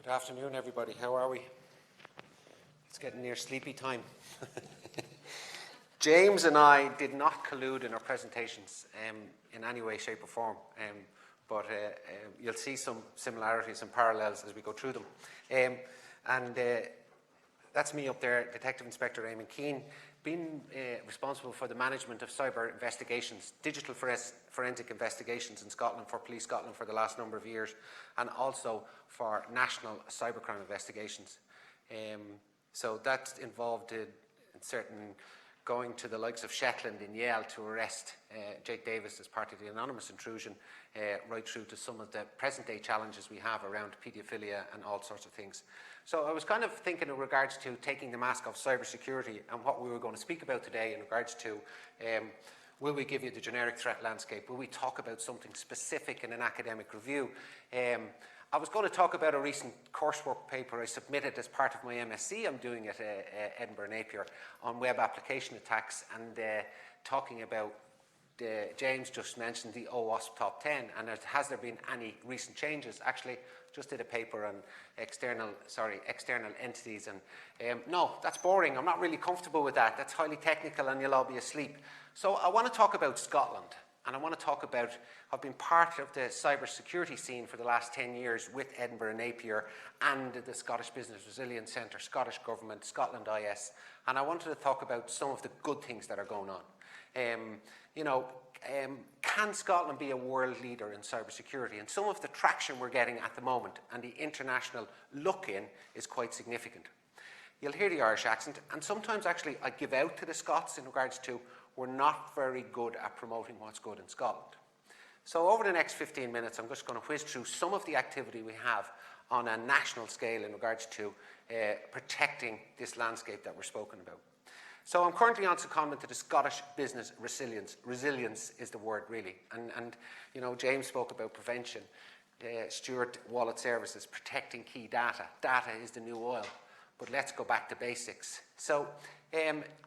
Good afternoon, everybody. How are we? It's getting near sleepy time. James and I did not collude in our presentations in any way, shape or form, but you'll see some similarities and parallels as we go through them. That's me up there, Detective Inspector Eamonn Keane, been responsible for the management of cyber investigations, digital forensic investigations in Scotland for Police Scotland for the last number of years, and also for national cybercrime investigations. So that's involved in certain going to the likes of Shetland in Yale to arrest Jake Davis as part of the anonymous intrusion, right through to some of the present day challenges we have around paedophilia and all sorts of things. So I was kind of thinking in regards to taking the mask off cybersecurity and what we were going to speak about today in regards to will we give you the generic threat landscape? Will we talk about something specific in an academic review? I was going to talk about a recent coursework paper I submitted as part of my MSc I'm doing at Edinburgh Napier on web application attacks, and talking about James just mentioned the OWASP top 10, and has there been any recent changes? Actually, just did a paper on external entities, and no, that's boring. I'm not really comfortable with that. That's highly technical and you'll all be asleep. So I want to talk about Scotland, and I want to talk about, I've been part of the cybersecurity scene for the last 10 years with Edinburgh Napier and the Scottish Business Resilience Centre, Scottish Government, Scotland IS, and I wanted to talk about some of the good things that are going on. Can Scotland be a world leader in cybersecurity? And some of the traction we're getting at the moment and the international look-in is quite significant. You'll hear the Irish accent, and sometimes actually I give out to the Scots in regards to we're not very good at promoting what's good in Scotland. So over the next 15 minutes, I'm just going to whiz through some of the activity we have on a national scale in regards to protecting this landscape that we're spoken about. So I'm currently on secondment to the Scottish Business Resilience. Resilience is the word, really. And you know, James spoke about prevention, Stuart Wallet Services, protecting key data. Data is the new oil. But let's go back to basics. So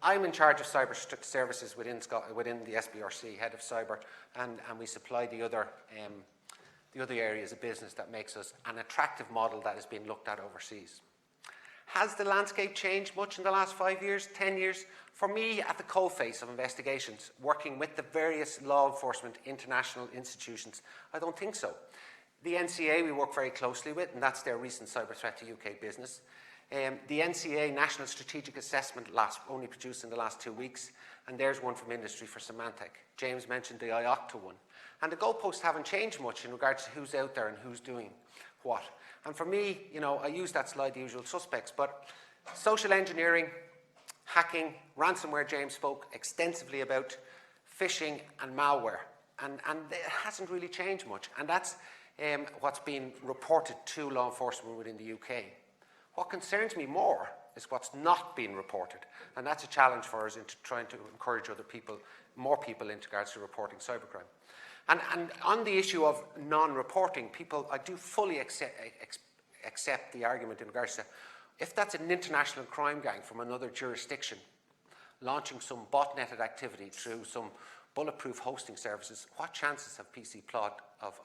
I'm in charge of cyber services within the SBRC, head of cyber, and we supply the other areas of business that makes us an attractive model that is being looked at overseas. Has the landscape changed much in the last 5 years, 10 years? For me, at the coalface of investigations, working with the various law enforcement international institutions, I don't think so. The NCA we work very closely with, and that's their recent cyber threat to UK business. The NCA National Strategic Assessment only produced in the last 2 weeks, and there's one from industry for Symantec. James mentioned the IOCTA one. And the goalposts haven't changed much in regards to who's out there and who's doing what. And for me, you know, I use that slide, the usual suspects, but social engineering, hacking, ransomware, James spoke extensively about, phishing and malware. And it hasn't really changed much. And that's what's been reported to law enforcement within the UK. What concerns me more is what's not being reported. And that's a challenge for us into trying to encourage other people, more people in regards to reporting cybercrime. And on the issue of non-reporting, I do fully accept the argument in regards to if that's an international crime gang from another jurisdiction launching some botneted activity through some bulletproof hosting services, what chances have PC plot of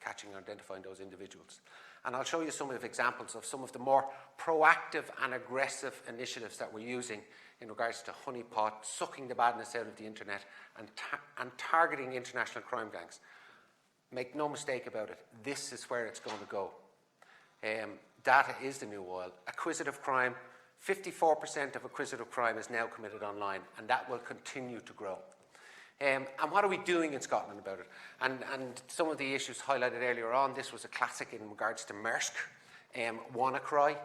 catching and identifying those individuals? And I'll show you some of the examples of some of the more proactive and aggressive initiatives that we're using in regards to honeypot, sucking the badness out of the internet and targeting international crime gangs. Make no mistake about it, this is where it's going to go. Data is the new oil. Acquisitive crime, 54% of acquisitive crime is now committed online, and that will continue to grow. And what are we doing in Scotland about it? And some of the issues highlighted earlier on, this was a classic in regards to Maersk, WannaCry,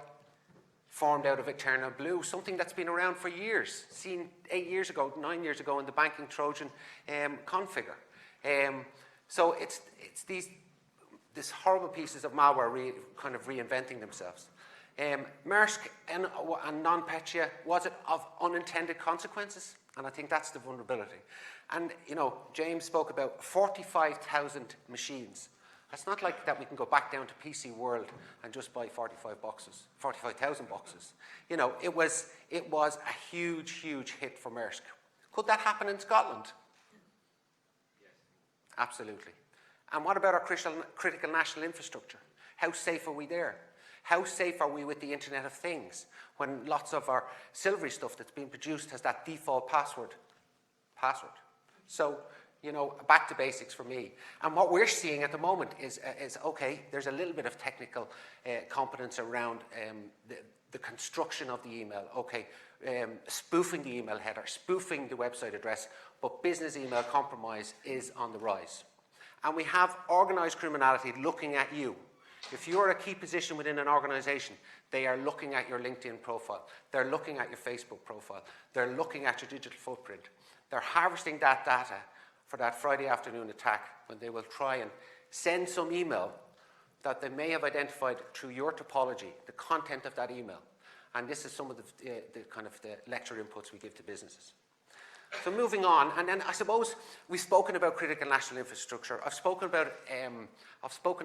formed out of Eternal Blue, something that's been around for years, seen 8 years ago, 9 years ago in the banking Trojan configure. So it's these horrible pieces of malware kind of reinventing themselves. Maersk and NotPetya, was it of unintended consequences? And I think that's the vulnerability. And, you know, James spoke about 45,000 machines. It's not like that we can go back down to PC World and just buy 45,000 boxes. You know, it was a huge, huge hit for Maersk. Could that happen in Scotland? Yes. Absolutely. And what about our critical national infrastructure? How safe are we there? How safe are we with the Internet of Things when lots of our silvery stuff that's being produced has that default password? So, you know, back to basics for me. And what we're seeing at the moment is okay, there's a little bit of technical competence around the construction of the email. Okay, spoofing the email header, spoofing the website address, but business email compromise is on the rise. And we have organised criminality looking at you. If you're a key position within an organisation, they are looking at your LinkedIn profile. They're looking at your Facebook profile. They're looking at your digital footprint. They're harvesting that data for that Friday afternoon attack when they will try and send some email that they may have identified through your topology, the content of that email. And this is some of the kind of the lecture inputs we give to businesses. So moving on, and then I suppose we've spoken about critical national infrastructure. I've spoken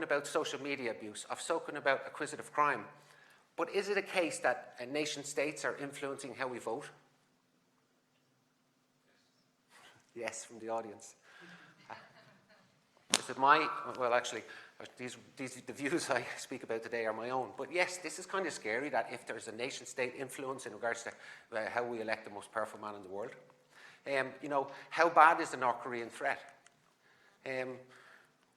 about social media abuse. I've spoken about acquisitive crime. But is it a case that nation states are influencing how we vote? Yes, from the audience. Is it my, well actually, the views I speak about today are my own. But yes, this is kind of scary that if there's a nation state influence in regards to how we elect the most powerful man in the world. You know, how bad is the North Korean threat?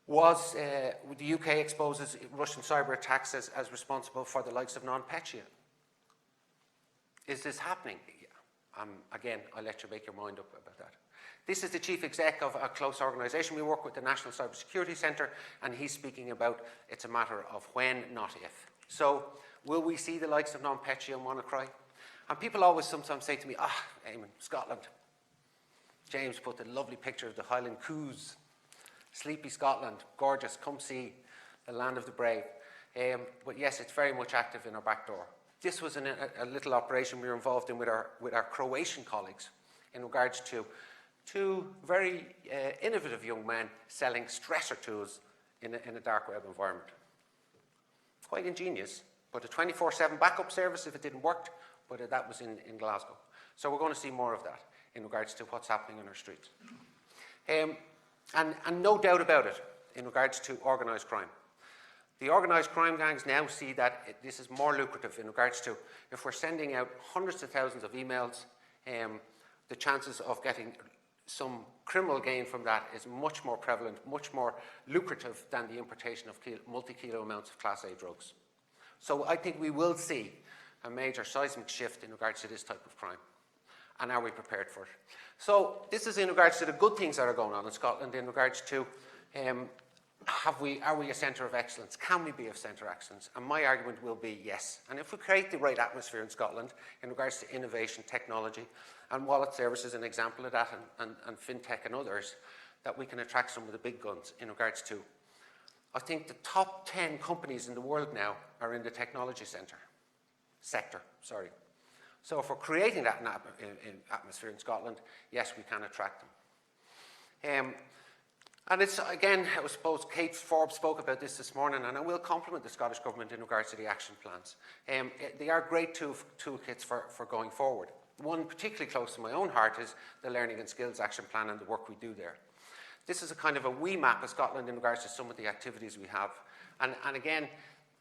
Was the UK exposes Russian cyber attacks as responsible for the likes of NotPetya? Is this happening? Yeah. Again, I'll let you make your mind up about that. This is the chief exec of a close organisation. We work with the National Cybersecurity Centre, and he's speaking about it's a matter of when, not if. So, will we see the likes of NotPetya and WannaCry? And people always sometimes say to me, Eamonn, Scotland. James put the lovely picture of the Highland Coos. Sleepy Scotland, gorgeous, come see the land of the brave. But yes, it's very much active in our back door. This was a little operation we were involved in with our Croatian colleagues in regards to two very innovative young men selling stressor tools in a dark web environment. Quite ingenious, but a 24/7 backup service if it didn't work, but that was in Glasgow. So we're going to see more of that in regards to what's happening on our streets. And no doubt about it, in regards to organised crime. The organised crime gangs now see that this is more lucrative in regards to if we're sending out hundreds of thousands of emails, the chances of getting some criminal gain from that is much more prevalent, much more lucrative than the importation of multi-kilo amounts of Class A drugs. So I think we will see a major seismic shift in regards to this type of crime. And are we prepared for it? So this is in regards to the good things that are going on in Scotland in regards to are we a centre of excellence? Can we be a centre of excellence? And my argument will be yes. And if we create the right atmosphere in Scotland in regards to innovation, technology, and wallet service is an example of that, and fintech and others, that we can attract some of the big guns in regards to, I think the top 10 companies in the world now are in the technology sector. So if we're creating that atmosphere in Scotland, yes, we can attract them. And it's, again, I suppose Kate Forbes spoke about this morning, and I will compliment the Scottish Government in regards to the action plans. They are great toolkits for going forward. One particularly close to my own heart is the Learning and Skills Action Plan and the work we do there. This is a kind of a wee map of Scotland in regards to some of the activities we have. And again,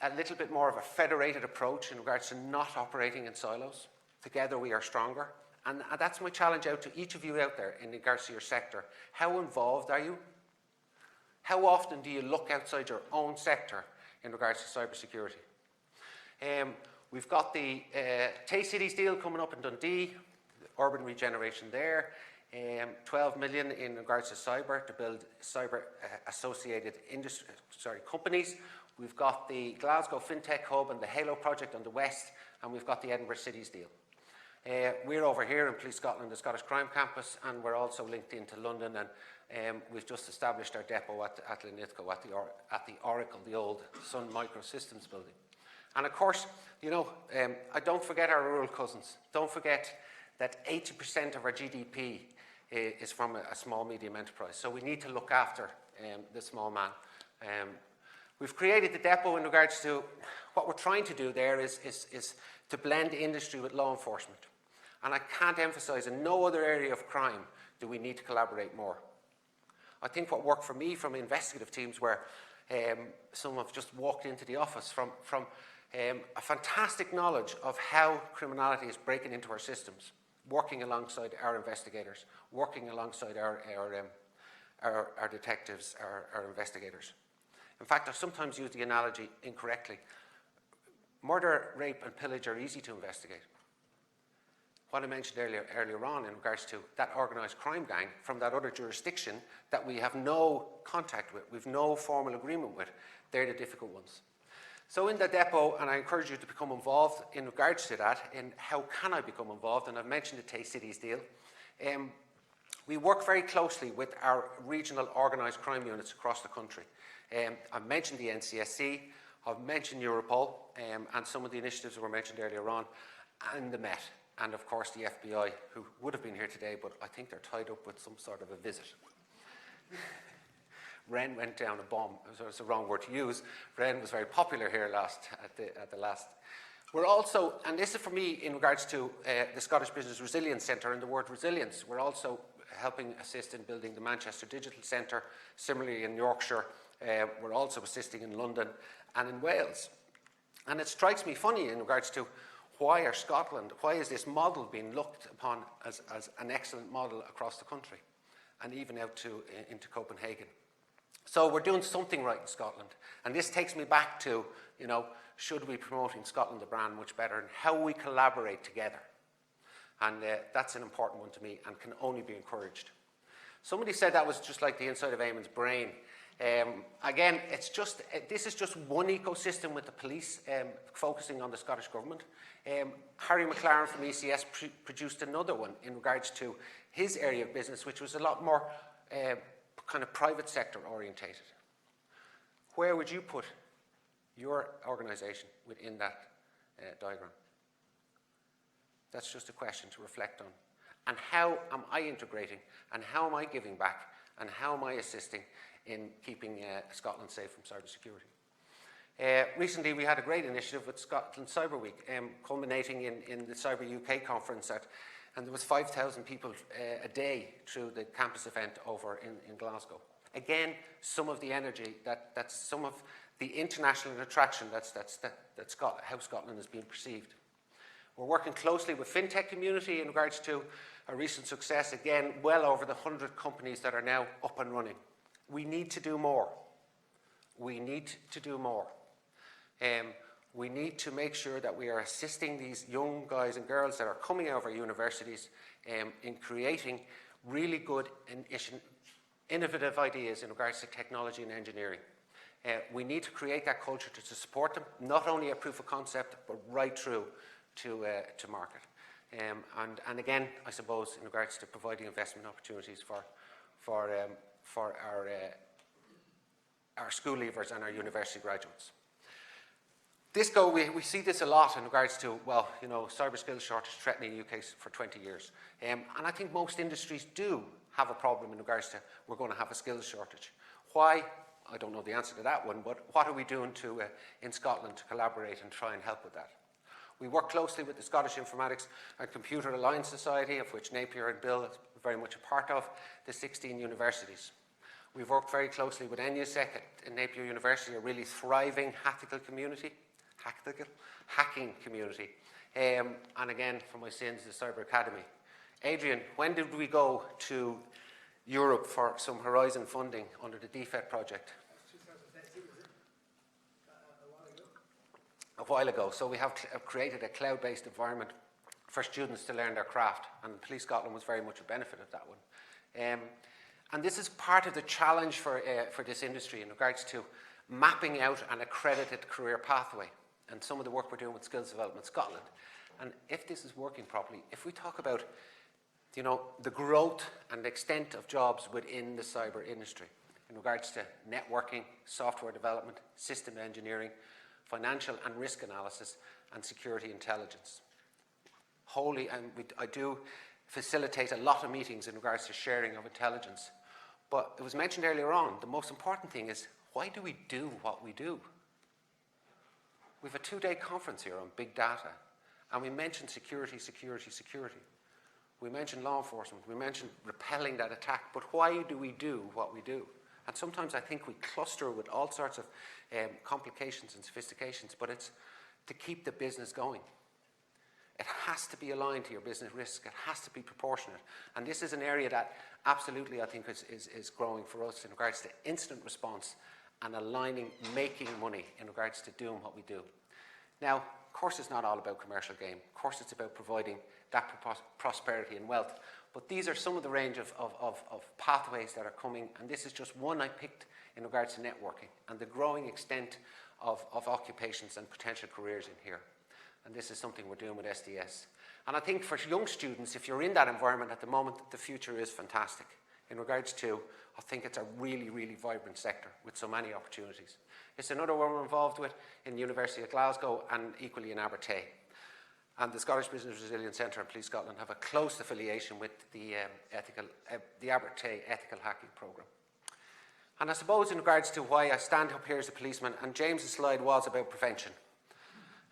a little bit more of a federated approach in regards to not operating in silos. Together we are stronger. And that's my challenge out to each of you out there in regards to your sector. How involved are you? How often do you look outside your own sector in regards to cybersecurity? We've got the Tay Cities deal coming up in Dundee, the urban regeneration there, 12 million in regards to cyber to build cyber associated companies. We've got the Glasgow FinTech Hub and the Halo project on the west, and we've got the Edinburgh Cities deal. We're over here in Police Scotland, the Scottish Crime Campus, and we're also linked into London, and we've just established our depot at Linlithgow, at the Oracle, the old Sun Microsystems building. And of course, you know, I don't forget our rural cousins. Don't forget that 80% of our GDP is from a small, medium enterprise. So we need to look after the small man. We've created the depot in regards to what we're trying to do there is to blend industry with law enforcement. And I can't emphasize in no other area of crime do we need to collaborate more. I think what worked for me from investigative teams were Some have just walked into the office from a fantastic knowledge of how criminality is breaking into our systems, working alongside our investigators, working alongside our detectives, our investigators. In fact, I sometimes use the analogy incorrectly. Murder, rape, and pillage are easy to investigate. What I mentioned earlier on in regards to that organised crime gang from that other jurisdiction that we have no contact with, we've no formal agreement with, they're the difficult ones. So in the depot, and I encourage you to become involved in regards to that, in how can I become involved, and I've mentioned the Tay Cities deal. We work very closely with our regional organised crime units across the country. I've mentioned the NCSC, I've mentioned Europol, and some of the initiatives that were mentioned earlier on, and the Met, and of course the FBI, who would have been here today, but I think they're tied up with some sort of a visit. Ren went down a bomb. It's the wrong word to use. Ren was very popular here at the last. We're also, and this is for me in regards to the Scottish Business Resilience Centre and the word resilience, we're also helping assist in building the Manchester Digital Centre. Similarly in Yorkshire, we're also assisting in London and in Wales. And it strikes me funny in regards to why is this model being looked upon as an excellent model across the country and even out into Copenhagen. So we're doing something right in Scotland. And this takes me back to, should we be promoting Scotland the brand much better and how we collaborate together. And that's an important one to me and can only be encouraged. Somebody said that was just like the inside of Eamonn's brain. Again, this is just one ecosystem with the police focusing on the Scottish Government. Harry McLaren from ECS produced another one in regards to his area of business, which was a lot more kind of private sector orientated. Where would you put your organisation within that diagram? That's just a question to reflect on. And how am I integrating, and how am I giving back, and how am I assisting in keeping Scotland safe from cybersecurity? Recently we had a great initiative with Scotland Cyber Week, culminating in the Cyber UK conference, and there was 5,000 people a day through the campus event over in Glasgow. Again, some of the energy, that's some of the international attraction that's how Scotland is being perceived. We're working closely with fintech community in regards to a recent success, again, well over the 100 companies that are now up and running. We need to do more. We need to do more. We need to make sure that we are assisting these young guys and girls that are coming out of our universities in creating really good and innovative ideas in regards to technology and engineering. We need to create that culture to support them, not only at proof of concept, but right through to market. And again, I suppose, in regards to providing investment opportunities for our school leavers and our university graduates. We see this a lot in regards to, cyber skills shortage threatening the UK for 20 years. And I think most industries do have a problem in regards to we're going to have a skills shortage. Why? I don't know the answer to that one, but what are we doing in Scotland to collaborate and try and help with that? We work closely with the Scottish Informatics and Computer Alliance Society, of which Napier and Bill are very much a part of, the 16 universities. We've worked very closely with NUSEC at Napier University, a really thriving hacking community. And again, for my sins, the Cyber Academy. Adrian, when did we go to Europe for some Horizon funding under the DFET project? 2013, was it? A while ago. So we have created a cloud-based environment for students to learn their craft, and Police Scotland was very much a benefit of that one. And this is part of the challenge for this industry in regards to mapping out an accredited career pathway, and some of the work we're doing with Skills Development Scotland. And if this is working properly, if we talk about the growth and extent of jobs within the cyber industry in regards to networking, software development, system engineering, financial and risk analysis, and security intelligence. I do facilitate a lot of meetings in regards to sharing of intelligence. But it was mentioned earlier on, the most important thing is, why do we do what we do? We have a 2-day conference here on big data, and we mentioned security. We mentioned law enforcement. We mentioned repelling that attack. But why do we do what we do? And sometimes I think we cluster with all sorts of complications and sophistications, but it's to keep the business going. It has to be aligned to your business risk. It has to be proportionate. And this is an area that absolutely I think is growing for us in regards to incident response and aligning, making money in regards to doing what we do. Now, of course, it's not all about commercial gain. Of course, it's about providing that prosperity and wealth. But these are some of the range of pathways that are coming, and this is just one I picked in regards to networking and the growing extent of occupations and potential careers in here. And this is something we're doing with SDS. And I think for young students, if you're in that environment at the moment, the future is fantastic. In regards to, I think it's a really, really vibrant sector with so many opportunities. It's another one we're involved with in the University of Glasgow and equally in Abertay. And the Scottish Business Resilience Centre and Police Scotland have a close affiliation with the Abertay Ethical Hacking Programme. And I suppose in regards to why I stand up here as a policeman, and James's slide was about prevention.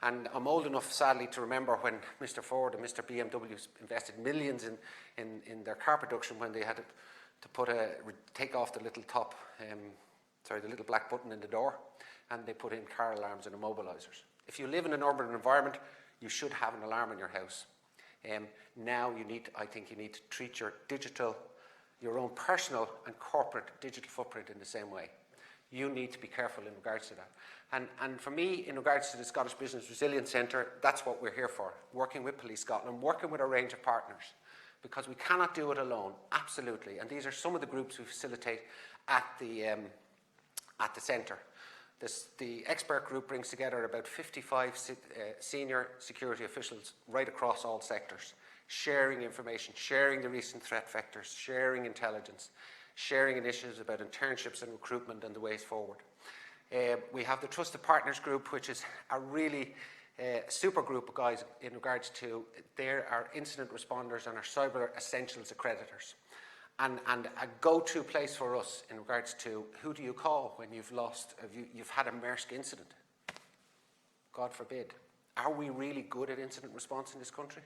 And I'm old enough, sadly, to remember when Mr. Ford and Mr. BMW invested millions in their car production when they had to take off the little top, the little black button in the door, and they put in car alarms and immobilizers. If you live in an urban environment, you should have an alarm in your house. Now I think you need to treat your own personal and corporate digital footprint in the same way. You need to be careful in regards to that. And for me, in regards to the Scottish Business Resilience Centre, that's what we're here for, working with Police Scotland, working with a range of partners, because we cannot do it alone, absolutely. And these are some of the groups we facilitate at the centre. The expert group brings together about 55 senior security officials right across all sectors, sharing information, sharing the recent threat vectors, sharing intelligence, sharing initiatives about internships and recruitment and the ways forward. We have the Trusted Partners Group, which is a really super group of guys in regards to they're our incident responders and our cyber essentials accreditors. And a go-to place for us in regards to who do you call when you've had a Maersk incident? God forbid. Are we really good at incident response in this country?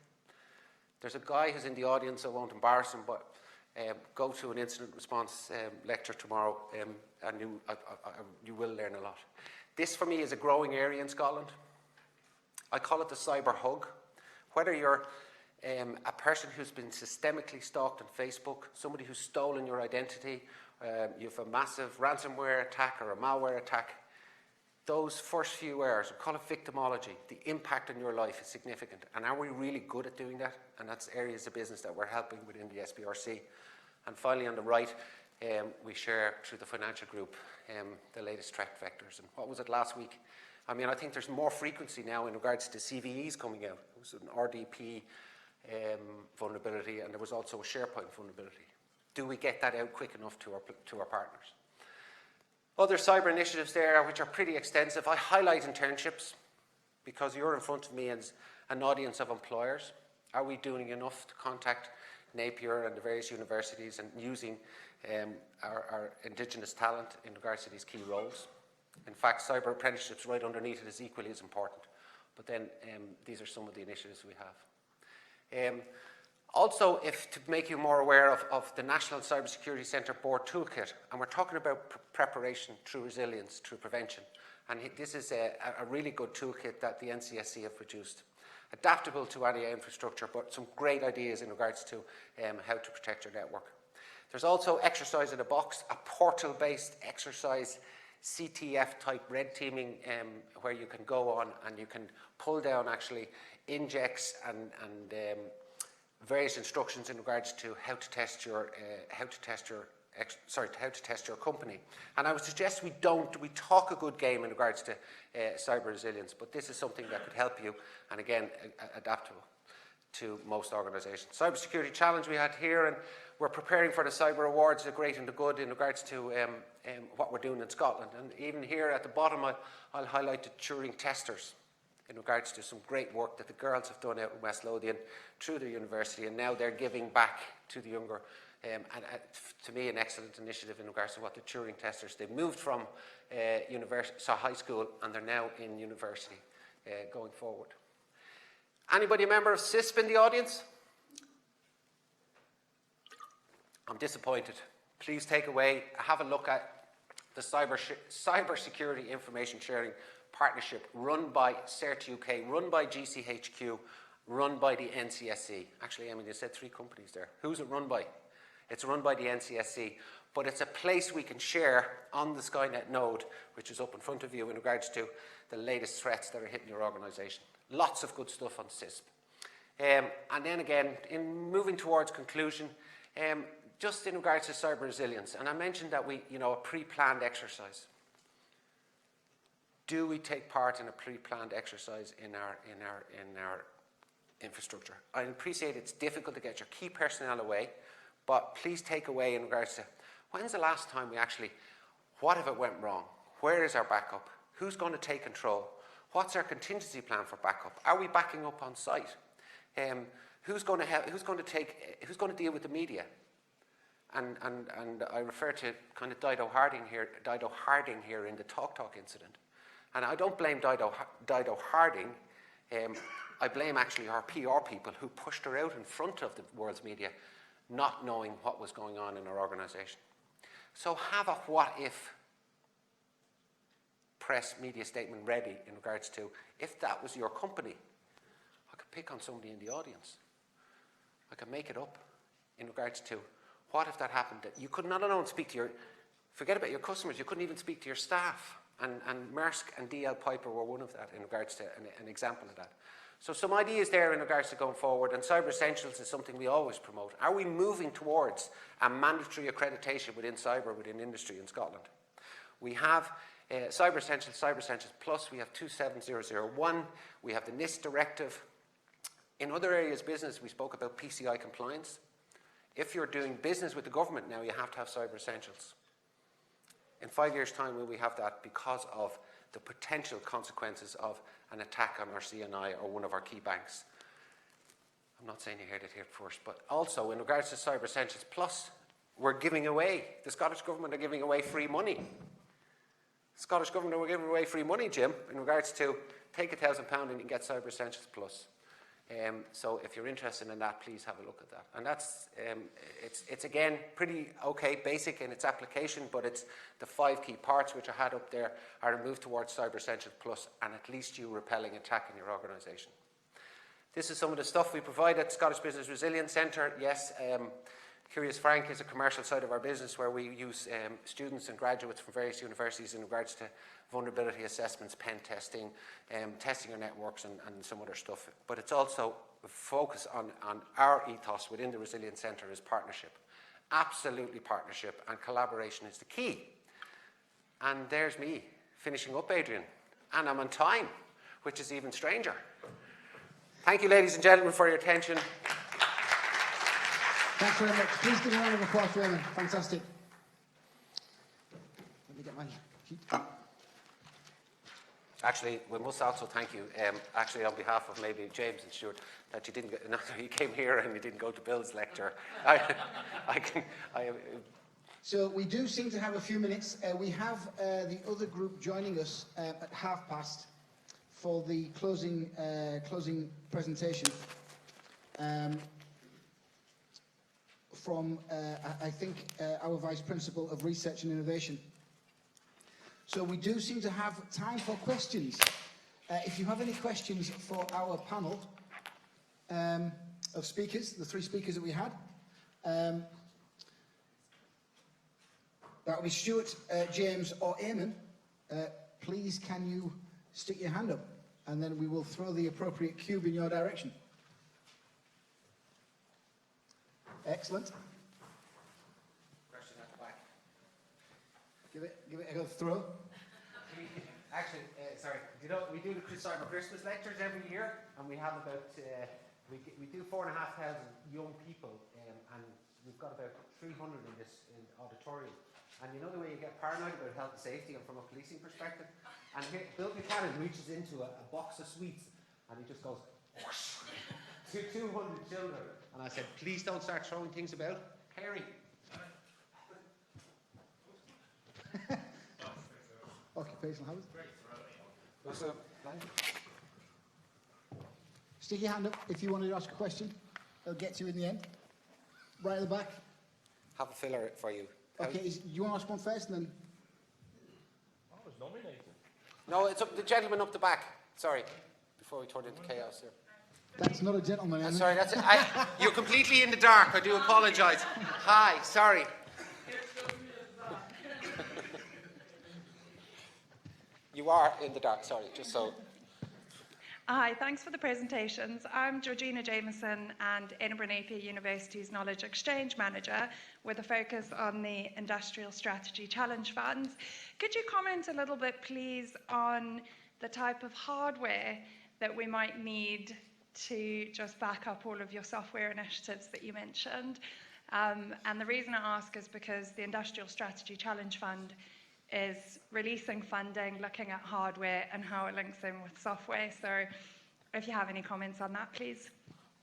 There's a guy who's in the audience, I won't embarrass him, but go to an incident response lecture tomorrow and you will learn a lot. This for me is a growing area in Scotland. I call it the cyber hug. Whether you're a person who's been systemically stalked on Facebook, somebody who's stolen your identity, you have a massive ransomware attack or a malware attack, those first few hours, we call it victimology, the impact on your life is significant. And are we really good at doing that? And that's areas of business that we're helping within the SBRC. And finally, on the right, we share through the financial group the latest threat vectors. And what was it last week? I mean, I think there's more frequency now in regards to CVEs coming out. There was an RDP vulnerability, and there was also a SharePoint vulnerability. Do we get that out quick enough to our partners? Other cyber initiatives there, which are pretty extensive. I highlight internships because you're in front of me as an audience of employers. Are we doing enough to contact Napier and the various universities and using our Indigenous talent in regards to these key roles? In fact, cyber apprenticeships right underneath it is equally as important. But then these are some of the initiatives we have. Also, to make you more aware of the National Cybersecurity Centre Board Toolkit, and we're talking about preparation through resilience, through prevention. And this is a really good toolkit that the NCSC have produced. Adaptable to any infrastructure, but some great ideas in regards to how to protect your network. There's also Exercise in a Box, a portal-based exercise CTF type red teaming where you can go on and you can pull down actually injects and various instructions in regards to how to test your company. And I would suggest we talk a good game in regards to cyber resilience, but this is something that could help you, and again, adaptable to most organisations. Cybersecurity challenge we had here, and we're preparing for the Cyber Awards, the great and the good, in regards to what we're doing in Scotland. And even here at the bottom, I'll highlight the Turing testers in regards to some great work that the girls have done out in West Lothian through the university, and now they're giving back to the younger, and to me, an excellent initiative in regards to what the Turing testers, they've moved from high school, and they're now in university going forward. Anybody a member of CISP in the audience? I'm disappointed. please take away, have a look at the Cybersecurity Information Sharing Partnership run by CERT UK, run by GCHQ, run by the NCSC. Actually, I mean, you said 3 companies there. Who's it run by? It's run by the NCSC, but it's a place we can share on the Skynet node, which is up in front of you in regards to the latest threats that are hitting your organisation. Lots of good stuff on CISP. And then again, in moving towards conclusion, just in regards to cyber resilience, and I mentioned that a pre-planned exercise. Do we take part in a pre-planned exercise in our infrastructure? I appreciate it's difficult to get your key personnel away, but please take away in regards to when's the last time we actually, what if it went wrong? Where is our backup? Who's going to take control? What's our contingency plan for backup? Are we backing up on site? Who's going to deal with the media? And I refer to kind of Dido Harding here in the TalkTalk incident. And I don't blame Dido Harding. I blame actually our PR people who pushed her out in front of the world's media, not knowing what was going on in our organisation. So have a what if press media statement ready in regards to if that was your company. I could pick on somebody in the audience. I could make it up in regards to what if that happened, that you could not alone speak to your, forget about your customers, you couldn't even speak to your staff. And Maersk and DL Piper were one of that in regards to an example of that. So some ideas there in regards to going forward, and Cyber Essentials is something we always promote. Are we moving towards a mandatory accreditation within cyber, within industry in Scotland? We have Cyber Essentials Plus, we have 27001, we have the NIST directive. In other areas of business, we spoke about PCI compliance. If you're doing business with the government now, you have to have Cyber Essentials. In 5 years' time, will we have that because of the potential consequences of an attack on our CNI or one of our key banks? I'm not saying you heard it here first, but also in regards to Cyber Essentials Plus, we're giving away, the Scottish Government are giving away free money. The Scottish Government are giving away free money, Jim, in regards to take £1,000 and you can get Cyber Essentials Plus. So if you're interested in that, please have a look at that. And that's, it's again pretty okay, basic in its application, but it's the 5 key parts which I had up there are to move towards Cyber Essentials Plus and at least you repelling attack in your organisation. This is some of the stuff we provide at Scottish Business Resilience Centre. Yes, Curious Frank is a commercial side of our business where we use students and graduates from various universities in regards to vulnerability assessments, pen testing, testing your networks and some other stuff. But it's also a focus on our ethos within the Resilience Centre is partnership. Absolutely partnership, and collaboration is the key. And there's me finishing up, Adrian. And I'm on time, which is even stranger. Thank you, ladies and gentlemen, for your attention. Thanks very much. Please give a round of applause for Eamonn. Fantastic. Let me get my sheet. Actually, we must also thank you, actually on behalf of maybe James and Stuart, that you didn't get, no, you came here and you didn't go to Bill's lecture. So we do seem to have a few minutes. We have the other group joining us at 30:30 for the closing presentation from, I think, our Vice Principal of Research and Innovation. So we do seem to have time for questions. If you have any questions for our panel of speakers, the 3 speakers that we had, that will be Stuart, James or Eamonn, please can you stick your hand up and then we will throw the appropriate cube in your direction. Excellent. Question at the back. Give it a go throw. Actually, sorry, you know, we do the Cyber Christmas lectures every year, and we have about, we do 4,500 young people, and we've got about 300 in this auditorium. And you know the way you get paranoid about health and safety and from a policing perspective? And here, Bill Buchanan reaches into a box of sweets, and he just goes, whoosh, to 200 children. And I said, please don't start throwing things about. Harry. Occupational habits. What's up? Stick your hand up if you wanted to ask a question. They'll get to you in the end. Right at the back. Have a filler for you. Okay, you want to ask one first and then? I was nominated. No, it's up the gentleman up the back. Sorry, before we turn into chaos here. That's not a gentleman, Eamonn. Sorry, that's it. You're completely in the dark. I do apologise. Hi, sorry. You are in the dark, sorry, just so. Hi, thanks for the presentations. I'm Georgina Jameson and Edinburgh Napier University's Knowledge Exchange Manager with a focus on the Industrial Strategy Challenge Funds. Could you comment a little bit, please, on the type of hardware that we might need to just back up all of your software initiatives that you mentioned? And the reason I ask is because the Industrial Strategy Challenge Fund is releasing funding, looking at hardware and how it links in with software. So if you have any comments on that, please.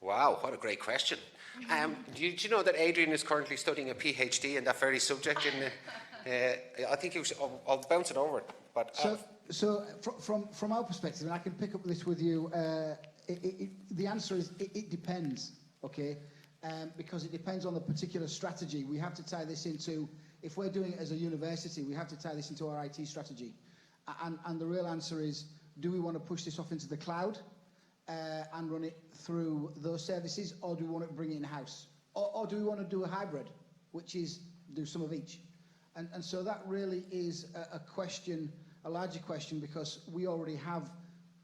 Wow, what a great question. Do you know that Adrian is currently studying a PhD in that very subject? I think I'll bounce it over. But, So from our perspective, and I can pick up this with you, the answer is it depends, okay? Because it depends on the particular strategy. We have to tie this into, if we're doing it as a university, we have to tie this into our IT strategy. And the real answer is, do we want to push this off into the cloud and run it through those services, or do we want to bring it in-house? Or do we want to do a hybrid, which is do some of each? And so that really is a question, a larger question, because we already have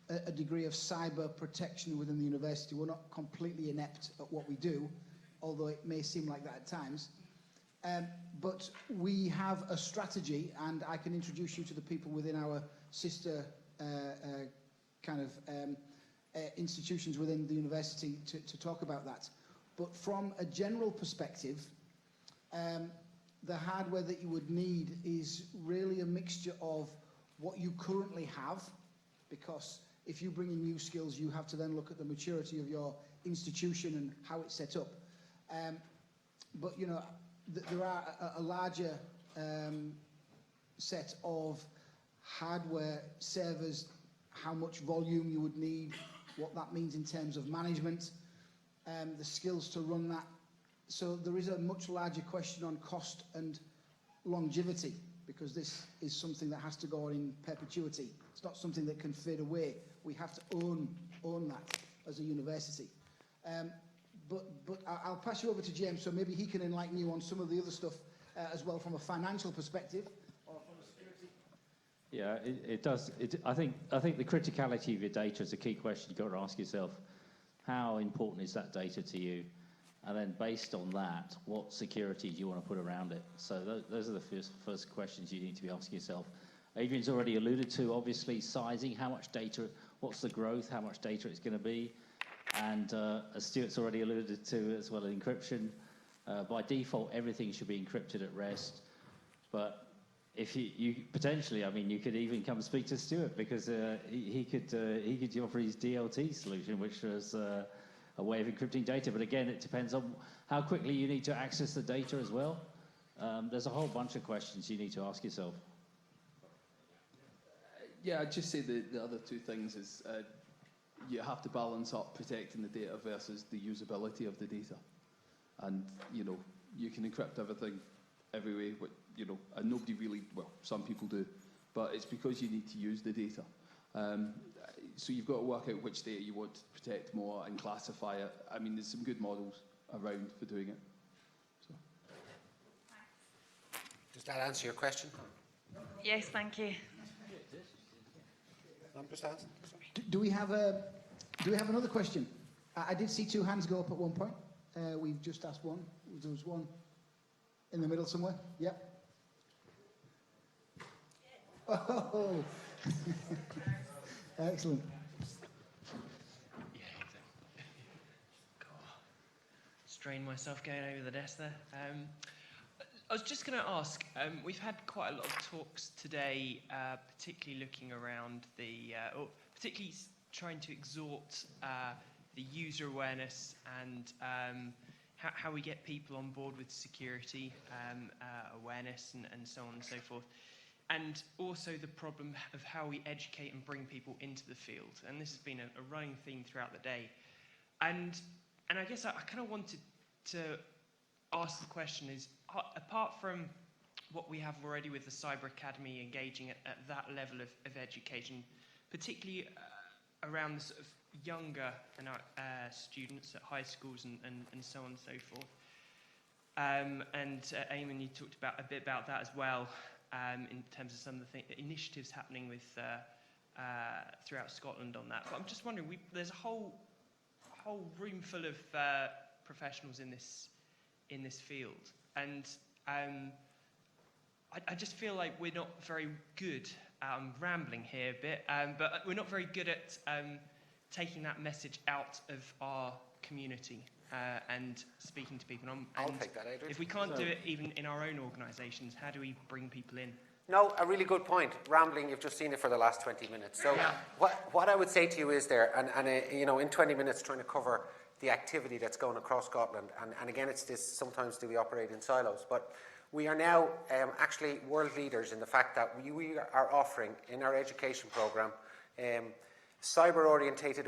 a degree of cyber protection within the university. We're not completely inept at what we do, although it may seem like that at times. But we have a strategy, and I can introduce you to the people within our sister institutions within the university to talk about that. But from a general perspective, the hardware that you would need is really a mixture of what you currently have, because if you bring in new skills, you have to then look at the maturity of your institution and how it's set up. But, you know, there are a larger set of hardware servers, how much volume you would need, what that means in terms of management, the skills to run that. So there is a much larger question on cost and longevity, because this is something that has to go on in perpetuity. It's not something that can fade away. We have to own that as a university. But I'll pass you over to James, so maybe he can enlighten you on some of the other stuff as well from a financial perspective or from a security. Yeah, it does. I think the criticality of your data is a key question you've got to ask yourself. How important is that data to you? And then based on that, what security do you want to put around it? So those are the first questions you need to be asking yourself. Adrian's already alluded to, obviously, sizing, how much data, what's the growth, how much data it's going to be. And as Stuart's already alluded to as well, encryption. By default, everything should be encrypted at rest. But if you potentially, I mean, you could even come speak to Stuart, because he could offer his DLT solution, which was a way of encrypting data. But again, it depends on how quickly you need to access the data as well. There's a whole bunch of questions you need to ask yourself. Yeah, I'd just say the other two things is you have to balance up protecting the data versus the usability of the data. And, you know, you can encrypt everything every way, but, you know, and nobody really, well, some people do, but it's because you need to use the data. So you've got to work out which data you want to protect more and classify it. I mean, there's some good models around for doing it. So. Does that answer your question? Yes, thank you. I'm just asking. Do we have another question? I did see two hands go up at one point. We've just asked one. There was one in the middle somewhere. Yep. Oh. Excellent. Yeah, exactly. Strain myself going over the desk there. I was just going to ask, we've had quite a lot of talks today, particularly looking around or particularly trying to exhort the user awareness and how we get people on board with security awareness and so on and so forth. And also the problem of how we educate and bring people into the field. And this has been a running theme throughout the day. And I guess I kind of wanted to ask the question is, apart from what we have already with the Cyber Academy engaging at that level of education, particularly around the sort of younger students at high schools and so on and so forth. Eamonn, you talked a bit about that as well, in terms of some of the initiatives happening with throughout Scotland on that. But I'm just wondering, there's a whole room full of professionals in this field, and I just feel like we're not very good. I'm rambling here a bit, but we're not very good at taking that message out of our community and speaking to people. I'll take that, Adrian. If we can't do it even in our own organisations, how do we bring people in? No, a really good point. Rambling, you've just seen it for the last 20 minutes. So what I would say to you is there, you know, in 20 minutes trying to cover the activity that's going across Scotland, and again, it's this, sometimes do we operate in silos, but we are now actually world leaders in the fact that we are offering in our education programme cyber-orientated